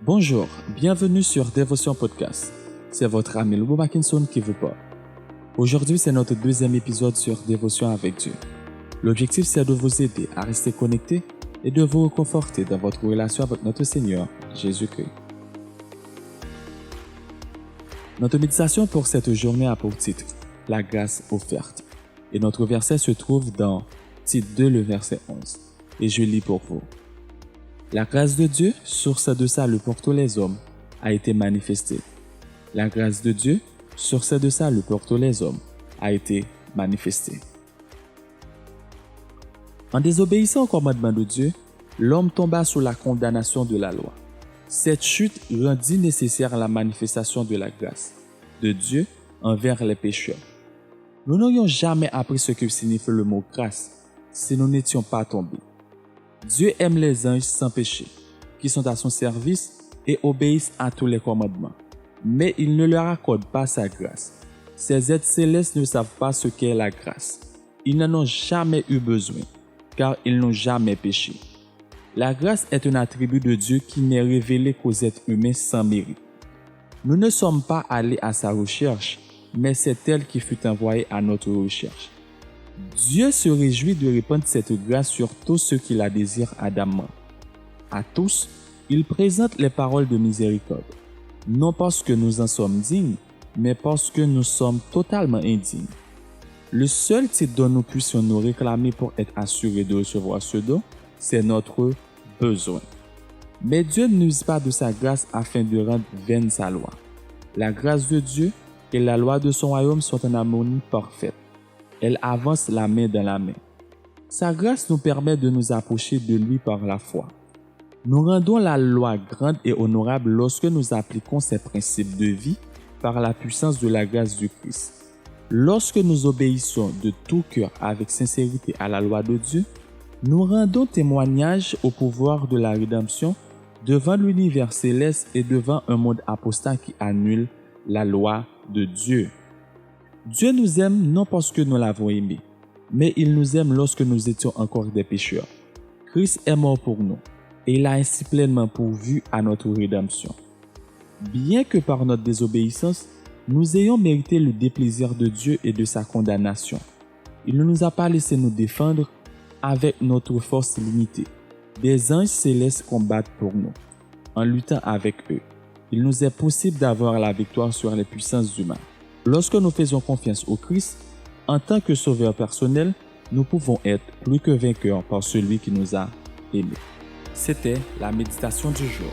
Bonjour, bienvenue sur Dévotion Podcast. C'est votre ami Loubo Mackinson qui vous parle. Aujourd'hui, c'est notre deuxième épisode sur Dévotion avec Dieu. L'objectif, c'est de vous aider à rester connecté et de vous réconforter dans votre relation avec notre Seigneur, Jésus-Christ. Notre méditation pour cette journée a pour titre « La grâce offerte » et notre verset se trouve dans Tite 2, le verset 11. Et je lis pour vous. La grâce de Dieu, source de salut pour tous les hommes, a été manifestée. La grâce de Dieu, source de salut pour tous les hommes, a été manifestée. En désobéissant au commandement de Dieu, l'homme tomba sous la condamnation de la loi. Cette chute rendit nécessaire la manifestation de la grâce de Dieu envers les pécheurs. Nous n'aurions jamais appris ce que signifie le mot grâce si nous n'étions pas tombés. Dieu aime les anges sans péché, qui sont à son service et obéissent à tous les commandements. Mais il ne leur accorde pas sa grâce. Ces êtres célestes ne savent pas ce qu'est la grâce. Ils n'en ont jamais eu besoin, car ils n'ont jamais péché. La grâce est un attribut de Dieu qui n'est révélé qu'aux êtres humains sans mérite. Nous ne sommes pas allés à sa recherche, mais c'est elle qui fut envoyée à notre recherche. Dieu se réjouit de répandre cette grâce sur tous ceux qui la désirent ardemment. À tous, il présente les paroles de miséricorde, non parce que nous en sommes dignes, mais parce que nous sommes totalement indignes. Le seul titre dont nous puissions nous réclamer pour être assurés de recevoir ce don, c'est notre besoin. Mais Dieu n'use pas de sa grâce afin de rendre vaine sa loi. La grâce de Dieu et la loi de son royaume sont en harmonie parfaite. Elle avance la main dans la main. Sa grâce nous permet de nous approcher de lui par la foi. Nous rendons la loi grande et honorable lorsque nous appliquons ses principes de vie par la puissance de la grâce du Christ. Lorsque nous obéissons de tout cœur avec sincérité à la loi de Dieu, nous rendons témoignage au pouvoir de la rédemption devant l'univers céleste et devant un monde apostat qui annule la loi de Dieu. Dieu nous aime non parce que nous l'avons aimé, mais il nous aime lorsque nous étions encore des pécheurs. Christ est mort pour nous et il a ainsi pleinement pourvu à notre rédemption. Bien que par notre désobéissance, nous ayons mérité le déplaisir de Dieu et de sa condamnation, il ne nous a pas laissé nous défendre avec notre force limitée. Des anges célestes combattent pour nous. En luttant avec eux, il nous est possible d'avoir la victoire sur les puissances du mal. Lorsque nous faisons confiance au Christ, en tant que sauveur personnel, nous pouvons être plus que vainqueurs par celui qui nous a aimés. C'était la méditation du jour.